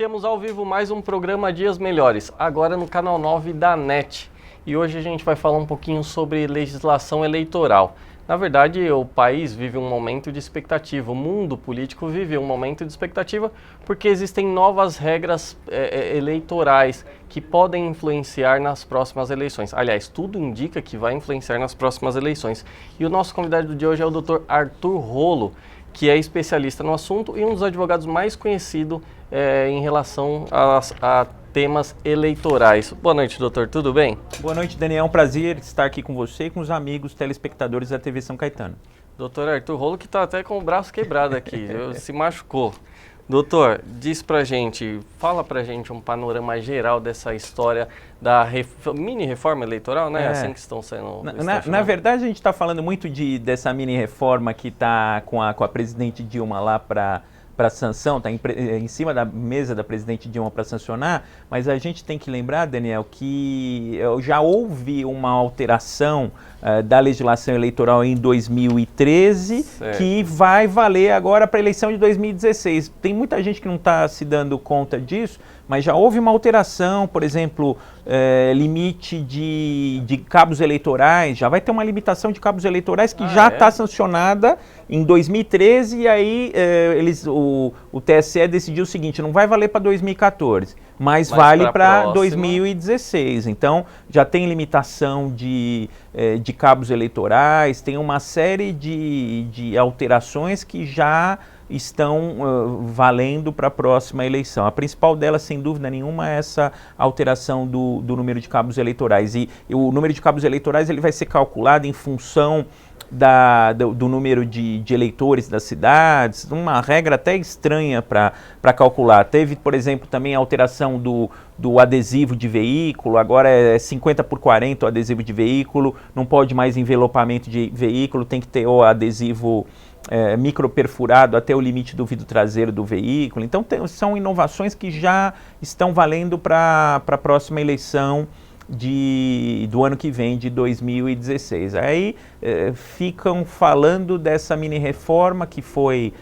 Iniciamos ao vivo mais um programa Dias Melhores, agora no canal 9 da NET. E hoje a gente vai falar um pouquinho sobre legislação eleitoral. Na verdade, o país vive um momento de expectativa, o mundo político vive um momento de expectativa porque existem novas regras eleitorais que podem influenciar nas próximas eleições. Aliás, tudo indica que vai influenciar nas próximas eleições. E o nosso convidado de hoje é o Dr. Arthur Rollo, que é especialista no assunto e um dos advogados mais conhecidos em relação a temas eleitorais. Boa noite, doutor, tudo bem? Boa noite, Daniel, é um prazer estar aqui com você e com os amigos telespectadores da TV São Caetano. Doutor Arthur Rollo, que está até com o braço quebrado aqui, se machucou. Doutor, diz pra gente, fala pra gente um panorama geral dessa história da mini-reforma eleitoral, né? Assim que estão sendo... Na verdade, a gente está falando muito dessa mini-reforma que está com a presidente Dilma lá para sanção, está em cima da mesa da presidente Dilma para sancionar, mas a gente tem que lembrar, Daniel, que já houve uma alteração da legislação eleitoral em 2013, certo, que vai valer agora para a eleição de 2016. Tem muita gente que não está se dando conta disso, mas já houve uma alteração, por exemplo, limite de cabos eleitorais, já vai ter uma limitação de cabos eleitorais que já está sancionada em 2013 e aí o TSE decidiu o seguinte, não vai valer para 2014, mas vale para 2016. Então, já tem limitação de cabos eleitorais, tem uma série de alterações que já estão valendo para a próxima eleição. A principal delas, sem dúvida nenhuma, é essa alteração do número de cabos eleitorais. E o número de cabos eleitorais ele vai ser calculado em função do número de eleitores das cidades, uma regra até estranha para calcular. Teve, por exemplo, também a alteração do adesivo de veículo, agora é 50/40 o adesivo de veículo, não pode mais envelopamento de veículo, tem que ter o adesivo microperfurado até o limite do vidro traseiro do veículo. Então são inovações que já estão valendo para a próxima eleição do ano que vem, de 2016. Aí ficam falando dessa mini-reforma que foi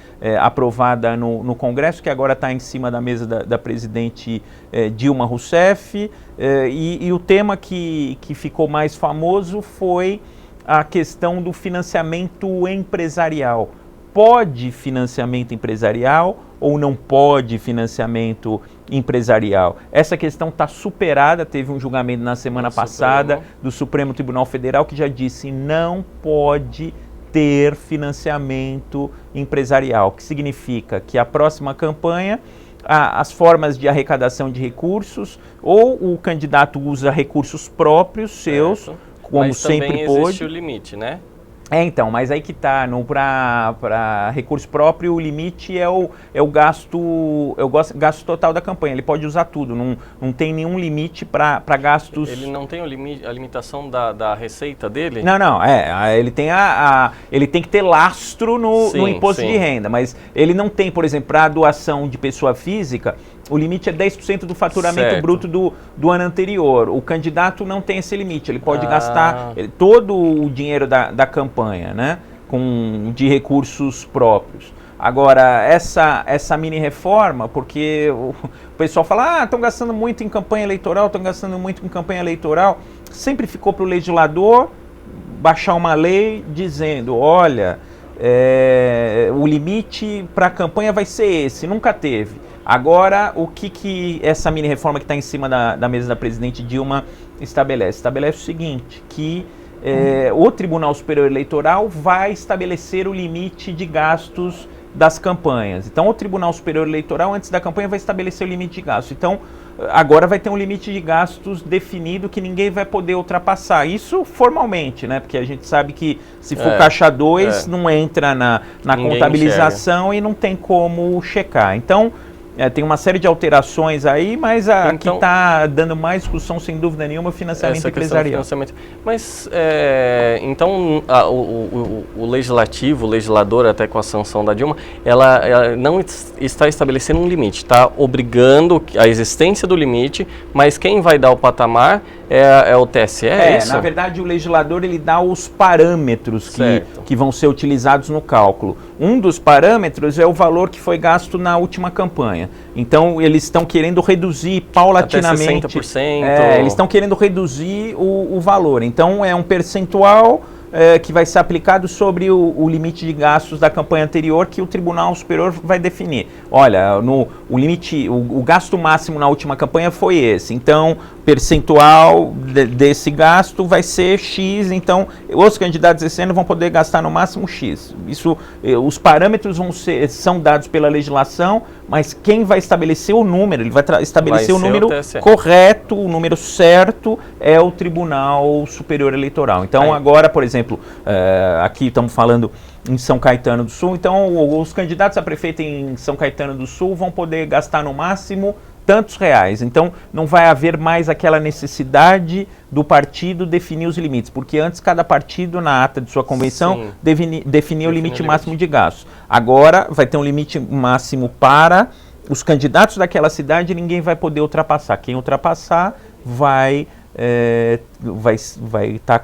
aprovada no Congresso, que agora está em cima da mesa da presidente Dilma Rousseff, e o tema que ficou mais famoso foi a questão do financiamento empresarial. Pode financiamento empresarial ou não pode financiamento empresarial? Essa questão está superada, teve um julgamento na semana passada do Supremo Tribunal Federal que já disse não pode ter financiamento empresarial, que significa que a próxima campanha, as formas de arrecadação de recursos, ou o candidato usa recursos próprios seus, certo, como mas sempre também pôde. Existe o limite, né? Então, mas aí que está, para recurso próprio, o limite é o gasto total da campanha. Ele pode usar tudo, não tem nenhum limite para gastos... Ele não tem a limitação da receita dele? Não, ele tem que ter lastro no imposto de renda, mas ele não tem, por exemplo, para a doação de pessoa física, o limite é 10% do faturamento, certo, bruto do ano anterior. O candidato não tem esse limite, ele pode gastar todo o dinheiro da campanha, né, de recursos próprios. Agora, essa mini-reforma, porque o pessoal fala, estão gastando muito em campanha eleitoral, sempre ficou para o legislador baixar uma lei dizendo, olha, o limite para a campanha vai ser esse, nunca teve. Agora, o que essa mini-reforma que está em cima da mesa da presidente Dilma estabelece? Estabelece o seguinte, que o Tribunal Superior Eleitoral vai estabelecer o limite de gastos das campanhas. Então, o Tribunal Superior Eleitoral, antes da campanha, vai estabelecer o limite de gastos. Então, agora vai ter um limite de gastos definido que ninguém vai poder ultrapassar. Isso formalmente, né? Porque a gente sabe que se for caixa 2, não entra na contabilização e não tem como checar. Então, tem uma série de alterações aí, mas que está dando mais discussão, sem dúvida nenhuma, o financiamento empresarial. Mas, então, o legislativo, o legislador, até com a sanção da Dilma, ela não está estabelecendo um limite, está obrigando a existência do limite, mas quem vai dar o patamar é o TSE, é isso? Na verdade, o legislador ele dá os parâmetros que vão ser utilizados no cálculo. Um dos parâmetros é o valor que foi gasto na última campanha. Então, eles estão querendo reduzir paulatinamente. Até 60%. Eles estão querendo reduzir o valor. Então, é um percentual que vai ser aplicado sobre o limite de gastos da campanha anterior, que o Tribunal Superior vai definir. Olha, o gasto máximo na última campanha foi esse, então percentual desse gasto vai ser X, então os candidatos esse ano vão poder gastar no máximo X. Isso, os parâmetros são dados pela legislação, mas quem vai estabelecer o número, ele vai estabelecer o número correto, o número certo, é o Tribunal Superior Eleitoral. Então agora, por exemplo, aqui estamos falando em São Caetano do Sul, então os candidatos a prefeito em São Caetano do Sul vão poder gastar no máximo tantos reais. Então não vai haver mais aquela necessidade do partido definir os limites, porque antes cada partido na ata de sua convenção definia o limite máximo de gastos. Agora vai ter um limite máximo para os candidatos daquela cidade e ninguém vai poder ultrapassar. Quem ultrapassar vai estar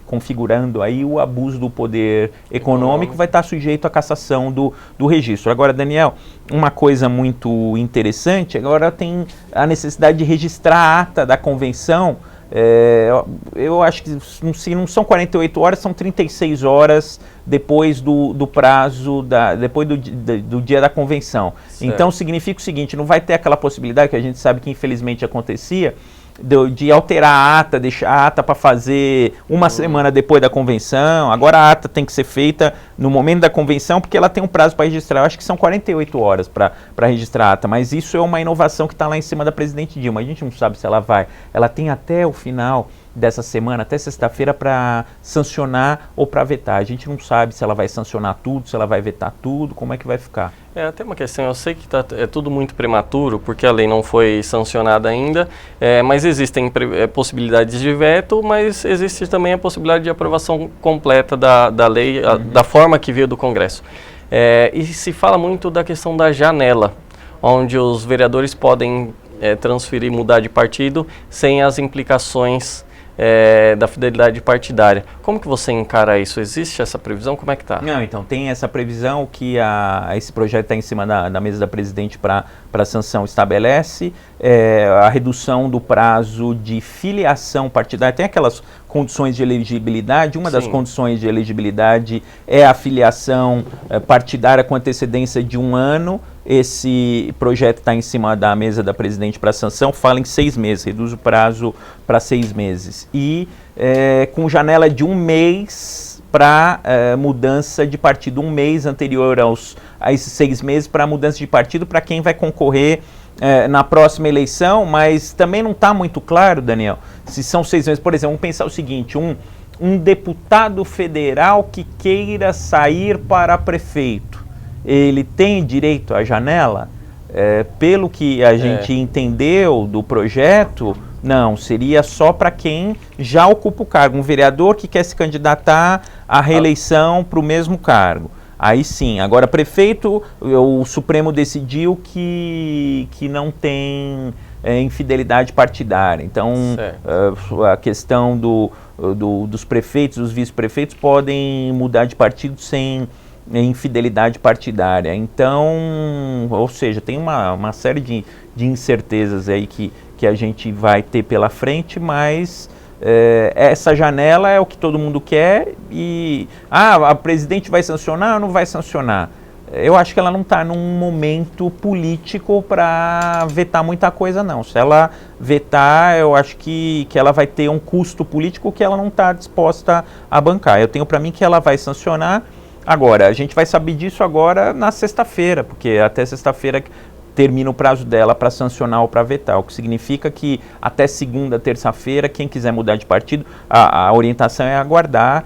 configurando aí o abuso do poder econômico, vai estar sujeito à cassação do registro. Agora, Daniel, uma coisa muito interessante, agora tem a necessidade de registrar a ata da convenção. Eu acho que se não são 48 horas, são 36 horas depois do prazo, depois do dia da convenção. Certo. Então significa o seguinte, não vai ter aquela possibilidade que a gente sabe que infelizmente acontecia, de alterar a ata, deixar a ata para fazer uma semana depois da convenção. Agora a ata tem que ser feita no momento da convenção, porque ela tem um prazo para registrar. Eu acho que são 48 horas para registrar a ata, mas isso é uma inovação que está lá em cima da presidente Dilma. A gente não sabe se ela vai. Ela tem até o final dessa semana, até sexta-feira, para sancionar ou para vetar. A gente não sabe se ela vai sancionar tudo, se ela vai vetar tudo, como é que vai ficar. Até uma questão, eu sei que é tudo muito prematuro, porque a lei não foi sancionada ainda, mas existem possibilidades de veto, mas existe também a possibilidade de aprovação completa da lei, da forma que veio do Congresso. E se fala muito da questão da janela, onde os vereadores podem transferir, mudar de partido, sem as implicações da fidelidade partidária. Como que você encara isso? Existe essa previsão? Como é que está? Não, então tem essa previsão que esse projeto está em cima da mesa da presidente para sanção, estabelece a redução do prazo de filiação partidária. Tem aquelas condições de elegibilidade, uma das condições de elegibilidade é a filiação partidária com antecedência de 1 ano. Esse projeto está em cima da mesa da presidente para sanção, fala em 6 meses, reduz o prazo para 6 meses. E com janela de 1 mês para mudança de partido, 1 mês anterior a esses 6 meses para mudança de partido para quem vai concorrer na próxima eleição, mas também não está muito claro, Daniel, se são 6 meses. Por exemplo, vamos pensar o seguinte, um deputado federal que queira sair para prefeito, ele tem direito à janela? Pelo que a gente entendeu do projeto, não, seria só para quem já ocupa o cargo. Um vereador que quer se candidatar à reeleição para o mesmo cargo. Aí sim. Agora, prefeito, o Supremo decidiu que não tem infidelidade partidária. Então, a questão dos prefeitos, dos vice-prefeitos podem mudar de partido sem infidelidade partidária. Então, ou seja, tem uma série de incertezas aí que a gente vai ter pela frente, mas essa janela é o que todo mundo quer e a presidente vai sancionar ou não vai sancionar? Eu acho que ela não está num momento político para vetar muita coisa, não. Se ela vetar, eu acho que ela vai ter um custo político que ela não está disposta a bancar. Eu tenho para mim que ela vai sancionar. Agora, a gente vai saber disso agora na sexta-feira, porque até sexta-feira termina o prazo dela para sancionar ou para vetar, o que significa que até segunda, terça-feira, quem quiser mudar de partido, a orientação é aguardar.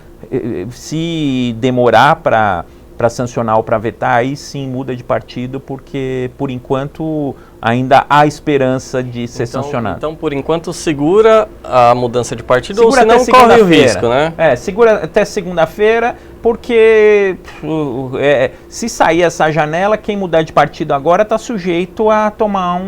Se demorar para sancionar ou para vetar, aí sim muda de partido, porque por enquanto ainda há esperança de ser sancionado. Então, por enquanto, segura a mudança de partido, ou senão corre o risco, né? Segura até segunda-feira, porque se sair essa janela, quem mudar de partido agora está sujeito a tomar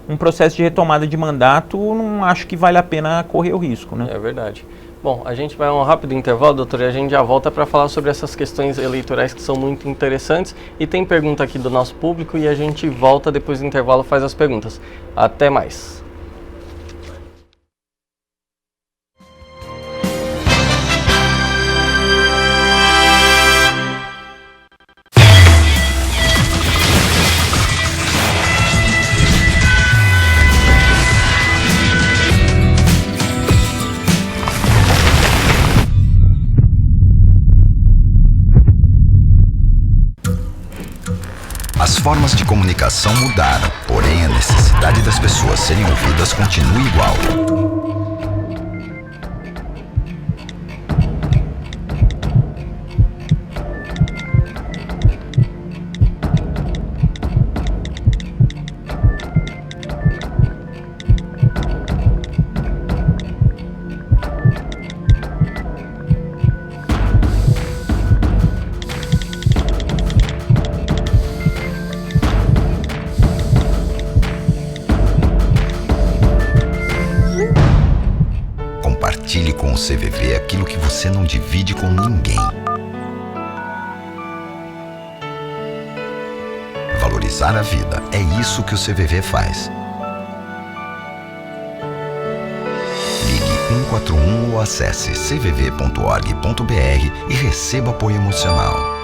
um processo de retomada de mandato, não acho que vale a pena correr o risco, né? É verdade. Bom, a gente vai a um rápido intervalo, doutor, e a gente já volta para falar sobre essas questões eleitorais que são muito interessantes. E tem pergunta aqui do nosso público e a gente volta depois do intervalo, faz as perguntas. Até mais. As formas de comunicação mudaram, porém a necessidade das pessoas serem ouvidas continua igual. Compartilhe com o CVV aquilo que você não divide com ninguém. Valorizar a vida, é isso que o CVV faz. Ligue 141 ou acesse cvv.org.br e receba apoio emocional.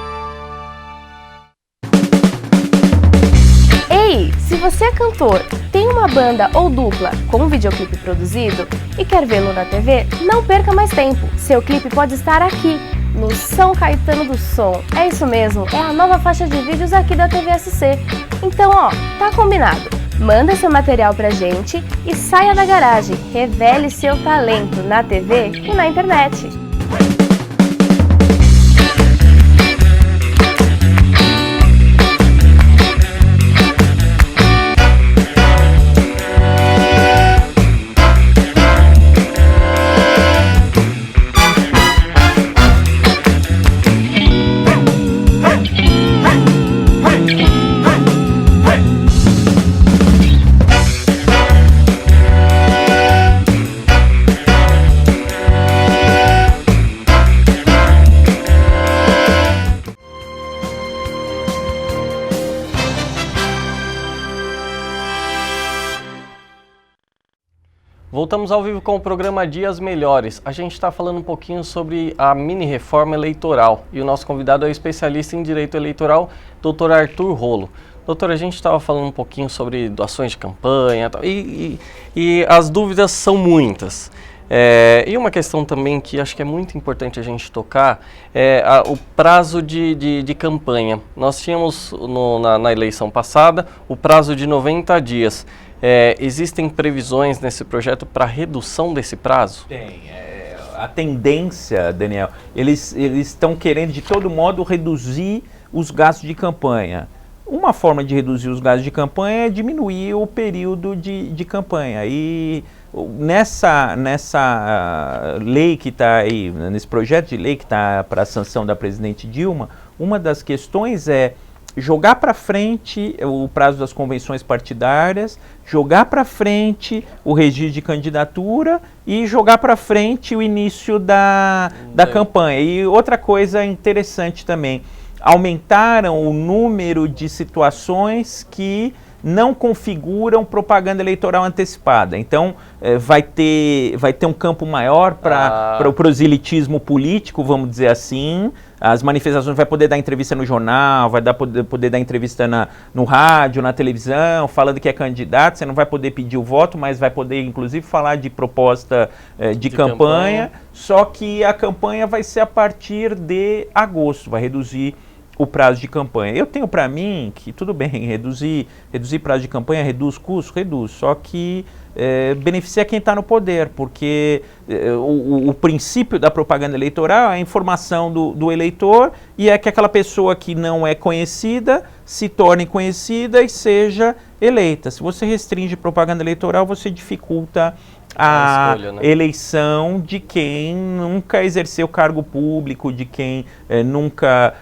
Ei, se você é cantor, tem uma banda ou dupla com um videoclipe produzido e quer vê-lo na TV, não perca mais tempo. Seu clipe pode estar aqui, no São Caetano do Som. É isso mesmo, é a nova faixa de vídeos aqui da TVSC. Então, tá combinado. Manda seu material pra gente e saia da garagem. Revele seu talento na TV e na internet. Voltamos ao vivo com o programa Dias Melhores. A gente está falando um pouquinho sobre a mini-reforma eleitoral e o nosso convidado é o especialista em direito eleitoral, Dr. Arthur Rolo. Doutor, a gente estava falando um pouquinho sobre doações de campanha e as dúvidas são muitas. E uma questão também que acho que é muito importante a gente tocar é o prazo de campanha. Nós tínhamos na eleição passada o prazo de 90 dias. Existem previsões nesse projeto para redução desse prazo? Tem. A tendência, Daniel, eles estão querendo de todo modo reduzir os gastos de campanha. Uma forma de reduzir os gastos de campanha é diminuir o período de campanha. E nessa lei que está aí, nesse projeto de lei que está para a sanção da presidente Dilma, uma das questões é jogar para frente o prazo das convenções partidárias, jogar para frente o registro de candidatura e jogar para frente o início da campanha. E outra coisa interessante também, aumentaram o número de situações que não configuram propaganda eleitoral antecipada. Então, vai ter um campo maior para o proselitismo político, vamos dizer assim. As manifestações vai poder dar entrevista no jornal, vai poder dar entrevista no rádio, na televisão, falando que é candidato. Você não vai poder pedir o voto, mas vai poder, inclusive, falar de proposta de campanha. Só que a campanha vai ser a partir de agosto, vai reduzir o prazo de campanha. Eu tenho para mim que tudo bem, reduzir prazo de campanha, reduz custo, reduz, só que beneficia quem está no poder, porque o princípio da propaganda eleitoral é a informação do eleitor e é que aquela pessoa que não é conhecida se torne conhecida e seja eleita. Se você restringe propaganda eleitoral, você dificulta a escolha, né? Eleição de quem nunca exerceu cargo público, de quem nunca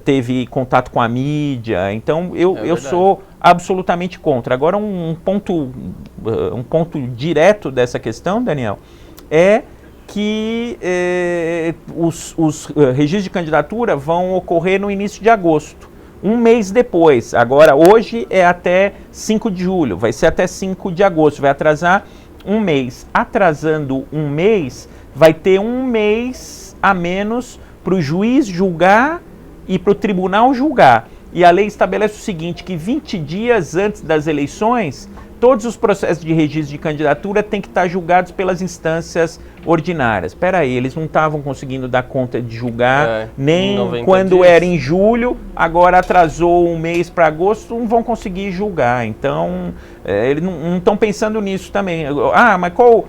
teve contato com a mídia. Então, eu sou absolutamente contra. Agora, um ponto direto dessa questão, Daniel, é que os registros de candidatura vão ocorrer no início de agosto, um mês depois. Agora, hoje é até 5 de julho, vai ser até 5 de agosto, vai atrasar um mês. Atrasando um mês, vai ter um mês a menos para o juiz julgar e para o tribunal julgar. E a lei estabelece o seguinte, que 20 dias antes das eleições, todos os processos de registro de candidatura têm que estar julgados pelas instâncias ordinárias. Espera aí, eles não estavam conseguindo dar conta de julgar, nem quando dias. Era em julho, agora atrasou um mês para agosto, não vão conseguir julgar. Então, eles não estão pensando nisso também. Mas qual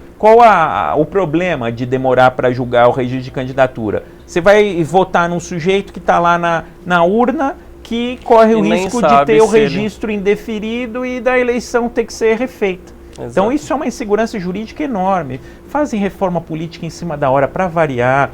o problema de demorar para julgar o registro de candidatura? Você vai votar num sujeito que está lá na urna, que corre o risco de ter o registro indeferido e da eleição ter que ser refeita. Exato. Então isso é uma insegurança jurídica enorme. Fazem reforma política em cima da hora para variar.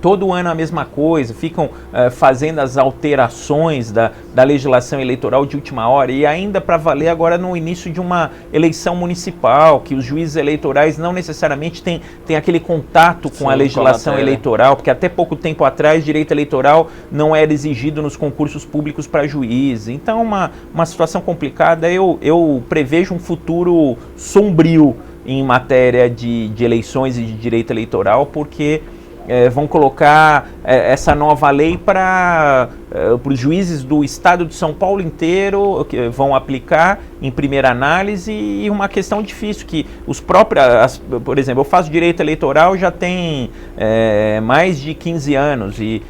Todo ano a mesma coisa, ficam fazendo as alterações da legislação eleitoral de última hora e ainda para valer agora no início de uma eleição municipal, que os juízes eleitorais não necessariamente têm aquele contato com a legislação eleitoral, porque até pouco tempo atrás direito eleitoral não era exigido nos concursos públicos para juiz. Então uma situação complicada. Eu prevejo um futuro sombrio em matéria de eleições e de direito eleitoral, porque vão colocar essa nova lei para os juízes do estado de São Paulo inteiro, que vão aplicar em primeira análise, e uma questão difícil que por exemplo, eu faço direito eleitoral já tem mais de 15 anos e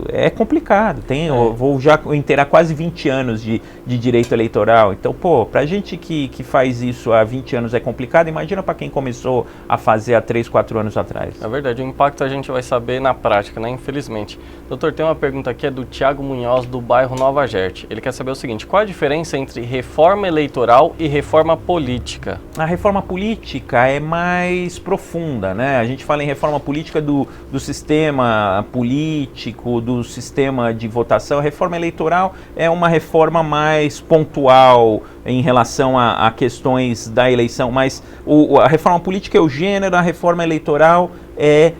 é complicado. Eu vou já inteirar quase 20 anos de direito eleitoral. Então, pra gente que faz isso há 20 anos é complicado, imagina para quem começou a fazer há 3, 4 anos atrás. É verdade, o impacto a gente vai saber na prática, né? Infelizmente. Doutor, tem uma pergunta aqui, é do Thiago Munhoz, do bairro Nova Gerte. Ele quer saber o seguinte: qual a diferença entre reforma eleitoral e reforma política? A reforma política é mais profunda, né? A gente fala em reforma política do sistema político, do sistema de votação. A reforma eleitoral é uma reforma mais pontual em relação a questões da eleição, mas a reforma política é o gênero, a reforma eleitoral é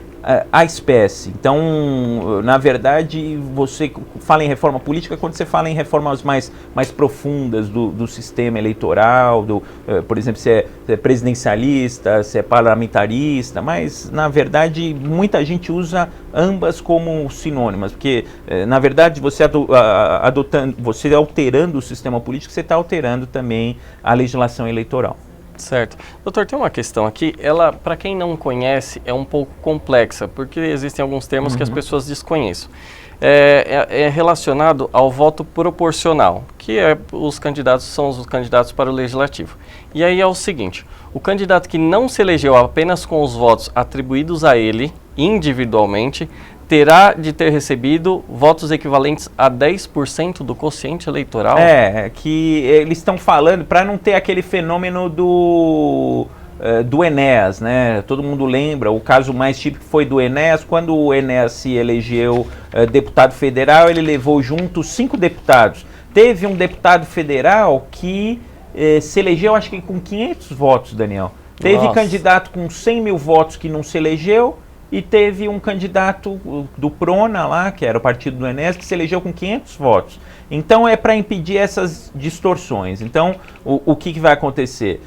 a espécie. Então, na verdade, você fala em reforma política quando você fala em reformas mais profundas do sistema eleitoral, por exemplo, se é presidencialista, se é parlamentarista, mas, na verdade, muita gente usa ambas como sinônimas, porque, na verdade, você alterando o sistema político, você está alterando também a legislação eleitoral. Certo. Doutor, tem uma questão aqui, ela, para quem não conhece, é um pouco complexa, porque existem alguns termos que as pessoas desconhecem. É relacionado ao voto proporcional, que são os candidatos para o legislativo. E aí é o seguinte: o candidato que não se elegeu apenas com os votos atribuídos a ele, individualmente, terá de ter recebido votos equivalentes a 10% do quociente eleitoral? Que eles estão falando para não ter aquele fenômeno do Enéas, né? Todo mundo lembra, o caso mais típico foi do Enéas. Quando o Enéas se elegeu deputado federal, ele levou junto 5 deputados. Teve um deputado federal que se elegeu, acho que com 500 votos, Daniel. Teve candidato com 100 mil votos que não se elegeu, e teve um candidato do Prona lá, que era o partido do Enéas, que se elegeu com 500 votos. Então é para impedir essas distorções. Então o que vai acontecer?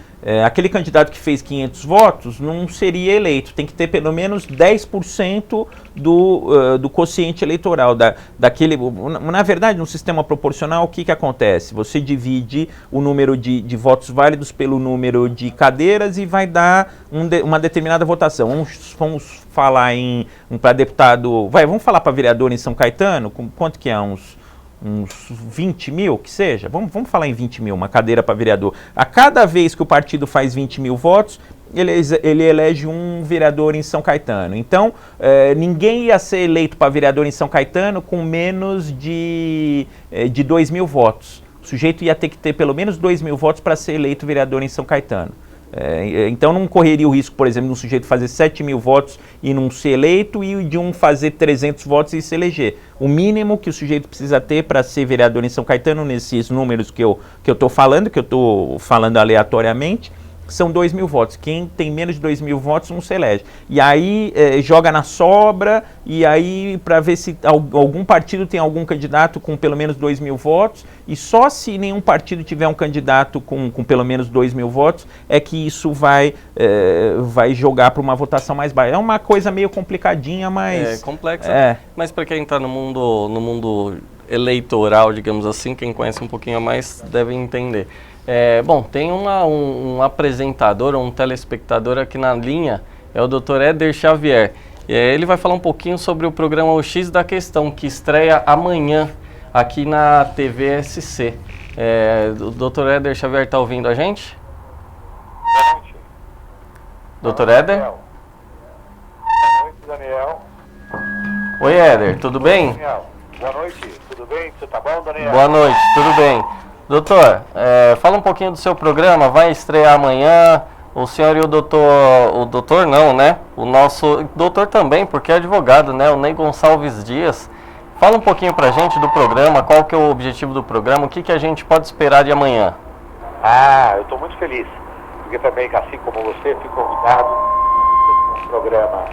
Aquele candidato que fez 500 votos não seria eleito, tem que ter pelo menos 10% do quociente eleitoral. Na verdade, no sistema proporcional, o que acontece? Você divide o número de votos válidos pelo número de cadeiras e vai dar uma determinada votação. Vamos falar para deputado, vamos falar para vereador em São Caetano, quanto que é? Uns 20 mil, que seja, vamos falar em 20 mil, uma cadeira para vereador. A cada vez que o partido faz 20 mil votos, ele elege um vereador em São Caetano. Então, ninguém ia ser eleito para vereador em São Caetano com menos de 2 mil votos. O sujeito ia ter que ter pelo menos 2 mil votos para ser eleito vereador em São Caetano. Então não correria o risco, por exemplo, de um sujeito fazer 7 mil votos e não ser eleito e de um fazer 300 votos e se eleger. O mínimo que o sujeito precisa ter para ser vereador em São Caetano, nesses números que eu estou falando aleatoriamente, são 2 mil votos. Quem tem menos de 2 mil votos não se elege. E aí joga na sobra, e aí para ver se algum partido tem algum candidato com pelo menos 2 mil votos, e só se nenhum partido tiver um candidato com pelo menos 2 mil votos, é que isso vai jogar para uma votação mais baixa. É uma coisa meio complicadinha, mas... É complexa, mas para quem está no mundo eleitoral, digamos assim, quem conhece um pouquinho a mais deve entender. Bom, tem um apresentador, um telespectador aqui na linha, é o Dr. Éder Xavier. Ele vai falar um pouquinho sobre o programa O X da Questão, que estreia amanhã aqui na TV SC. O Dr. Éder Xavier está ouvindo a gente? Boa noite. Dr. Éder? Boa noite, Daniel. Oi, Éder, tudo bem? Daniel, boa noite, tudo bem? Você tá bom, Daniel? Boa noite, tudo bem. Doutor, fala um pouquinho do seu programa, vai estrear amanhã, o senhor e o doutor não, né? O nosso doutor também, porque é advogado, né? O Ney Gonçalves Dias. Fala um pouquinho pra gente do programa, qual que é o objetivo do programa, o que a gente pode esperar de amanhã? Eu estou muito feliz, porque também, assim como você, fui convidado para um programa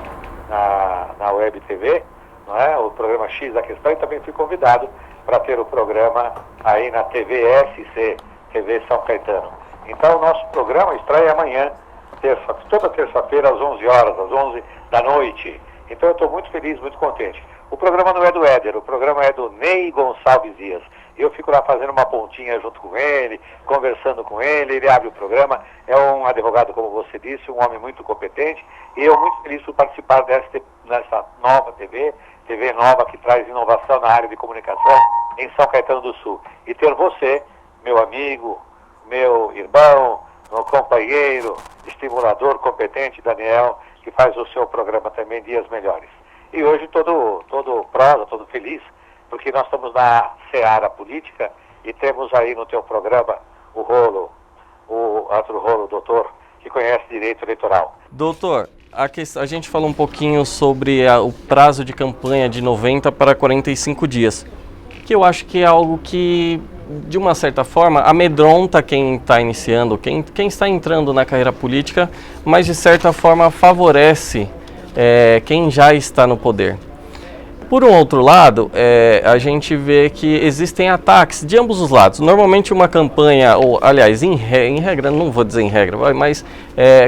na Web TV, não é? O programa X da Questão, e também fui convidado para ter o programa aí na TV SC, TV São Caetano. Então o nosso programa estreia amanhã, toda terça-feira às 11 horas, às 11 da noite. Então eu estou muito feliz, muito contente. O programa não é do Éder, o programa é do Ney Gonçalves Dias. Eu fico lá fazendo uma pontinha junto com ele, conversando com ele, ele abre o programa. É um advogado, como você disse, um homem muito competente, e eu muito feliz por participar dessa nova TV nova que traz inovação na área de comunicação em São Caetano do Sul. E ter você, meu amigo, meu irmão, meu companheiro, estimulador competente, Daniel, que faz o seu programa também Dias Melhores. E hoje todo prosa, todo feliz, porque nós estamos na seara política e temos aí no teu programa o Arthur Rolo, doutor, que conhece direito eleitoral. Doutor, a gente falou um pouquinho sobre o prazo de campanha de 90 para 45 dias, que eu acho que é algo que, de uma certa forma, amedronta quem está iniciando, quem está entrando na carreira política, mas de certa forma favorece quem já está no poder. Por um outro lado, a gente vê que existem ataques de ambos os lados. Normalmente uma campanha, ou aliás, em regra, não vou dizer em regra, mas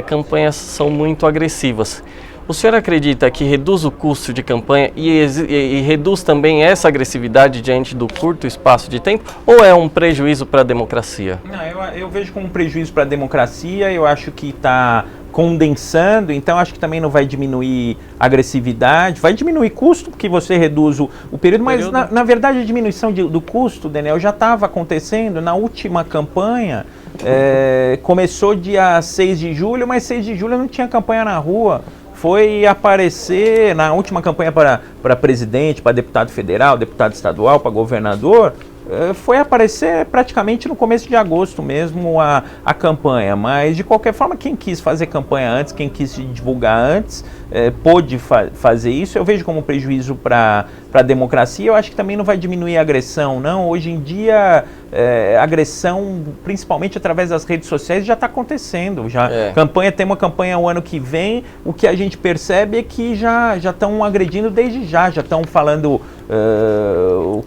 campanhas são muito agressivas. O senhor acredita que reduz o custo de campanha e reduz também essa agressividade diante do curto espaço de tempo, ou é um prejuízo para a democracia? Não, eu vejo como um prejuízo para a democracia, eu acho que está condensando, então acho que também não vai diminuir a agressividade, vai diminuir custo, porque você reduz o período, mas na verdade a diminuição do custo, Daniel, já estava acontecendo na última campanha, começou dia 6 de julho, mas 6 de julho não tinha campanha na rua. Foi aparecer na última campanha para presidente, para deputado federal, deputado estadual, para governador, foi aparecer praticamente no começo de agosto mesmo a campanha, mas de qualquer forma quem quis fazer campanha antes, quem quis se divulgar antes, pôde fazer isso. Eu vejo como prejuízo para a democracia. Eu acho que também não vai diminuir a agressão, não. Hoje em dia agressão, principalmente através das redes sociais, já está acontecendo. Tem uma campanha o ano que vem, o que a gente percebe é que já estão agredindo desde já estão falando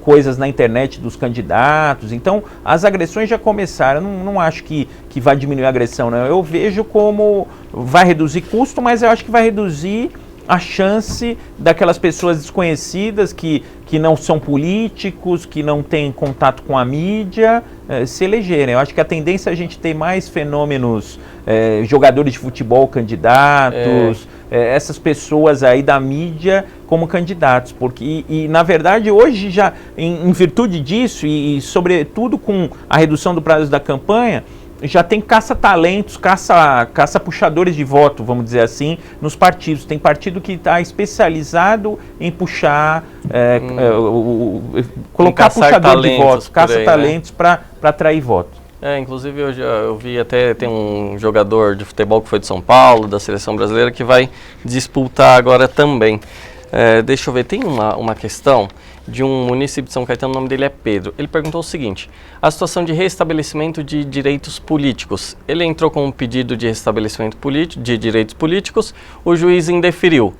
coisas na internet dos candidatos. Então as agressões já começaram. Eu não acho que vai diminuir a agressão, não. Eu vejo como vai reduzir custo, mas eu acho que vai reduzir a chance daquelas pessoas desconhecidas que não são políticos, que não têm contato com a mídia, se elegerem. Eu acho que a tendência é a gente ter mais fenômenos, jogadores de futebol candidatos, essas pessoas aí da mídia como candidatos, porque na verdade hoje já, em virtude disso e sobretudo com a redução do prazo da campanha, já tem caça-talentos, caça-puxadores de voto, vamos dizer assim, nos partidos. Tem partido que está especializado em puxar, colocar puxador de votos, caça-talentos para atrair voto. Inclusive eu vi até, tem um jogador de futebol que foi de São Paulo, da seleção brasileira, que vai disputar agora também. Deixa eu ver, tem uma questão de um município de São Caetano, o nome dele é Pedro. Ele perguntou o seguinte: a situação de restabelecimento de direitos políticos. Ele entrou com um pedido de restabelecimento de direitos políticos, o juiz indeferiu.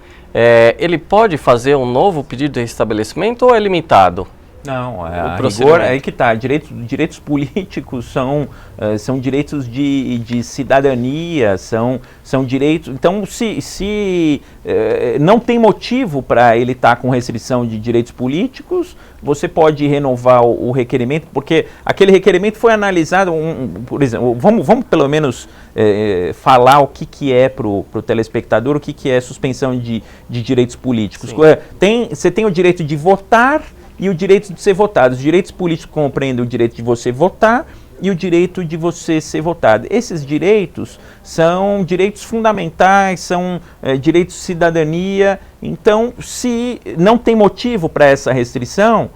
Ele pode fazer um novo pedido de restabelecimento ou é limitado? Não, a rigor é que está. Direitos políticos são direitos de cidadania, são direitos. Então, se não tem motivo para ele estar com restrição de direitos políticos, você pode renovar o requerimento, porque aquele requerimento foi analisado, por exemplo, vamos pelo menos falar o que é para o telespectador, o que é suspensão de direitos políticos. Você tem o direito de votar e o direito de ser votado. Os direitos políticos compreendem o direito de você votar e o direito de você ser votado. Esses direitos são direitos fundamentais, são direitos de cidadania. Então, se não tem motivo para essa restrição,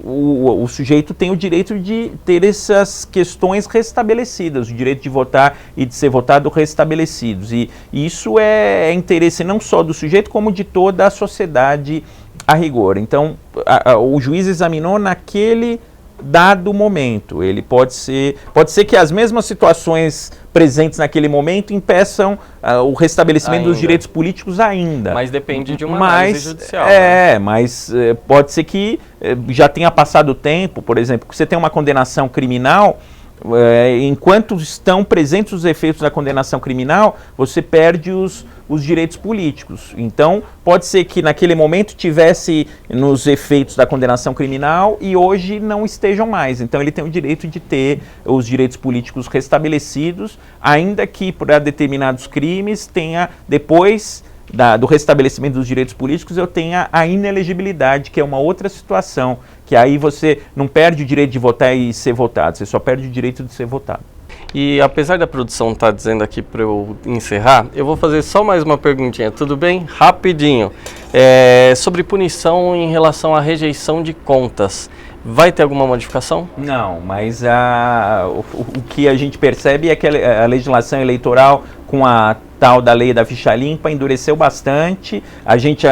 o sujeito tem o direito de ter essas questões restabelecidas, o direito de votar e de ser votado restabelecidos. E isso é interesse não só do sujeito, como de toda a sociedade a rigor. Então, o juiz examinou naquele dado momento. Ele pode ser que as mesmas situações presentes naquele momento impeçam o restabelecimento dos direitos políticos ainda. Mas depende de uma análise judicial. Mas pode ser que já tenha passado o tempo, por exemplo, que você tem uma condenação criminal. Enquanto estão presentes os efeitos da condenação criminal, você perde os direitos políticos. Então, pode ser que naquele momento tivesse nos efeitos da condenação criminal e hoje não estejam mais. Então, ele tem o direito de ter os direitos políticos restabelecidos, ainda que para determinados crimes tenha, depois do restabelecimento dos direitos políticos, eu tenha a inelegibilidade, que é uma outra situação, que aí você não perde o direito de votar e ser votado, você só perde o direito de ser votado. E apesar da produção estar dizendo aqui para eu encerrar, eu vou fazer só mais uma perguntinha, tudo bem? Rapidinho. Sobre punição em relação à rejeição de contas. Vai ter alguma modificação? Não, mas o que a gente percebe é que a legislação eleitoral, com a tal da lei da ficha limpa, endureceu bastante. A gente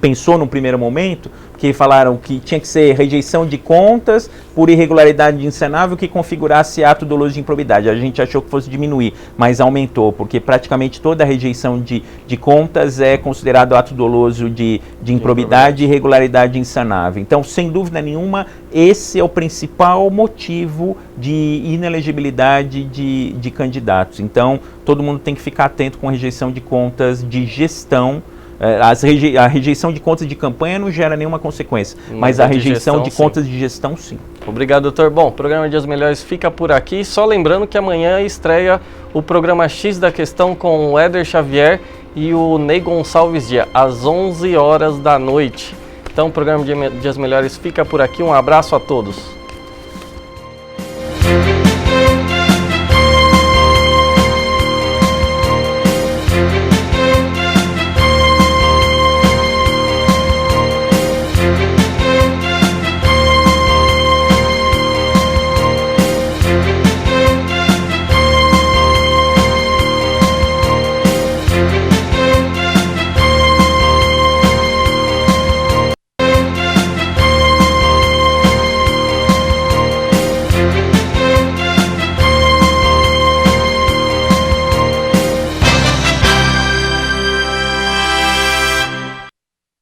pensou no primeiro momento que falaram que tinha que ser rejeição de contas por irregularidade insanável que configurasse ato doloso de improbidade. A gente achou que fosse diminuir, mas aumentou, porque praticamente toda rejeição de contas é considerado ato doloso de improbidade e irregularidade insanável. Então, sem dúvida nenhuma, esse é o principal motivo de inelegibilidade de candidatos. Então, todo mundo tem que ficar atento com rejeição de contas de gestão. A rejeição de contas de campanha não gera nenhuma consequência, mas a rejeição de contas de gestão, sim. Obrigado, doutor. Bom, o programa Dias Melhores fica por aqui. Só lembrando que amanhã estreia o programa X da Questão com o Éder Xavier e o Ney Gonçalves Dia, às 11 horas da noite. Então, o programa Dias Melhores fica por aqui. Um abraço a todos.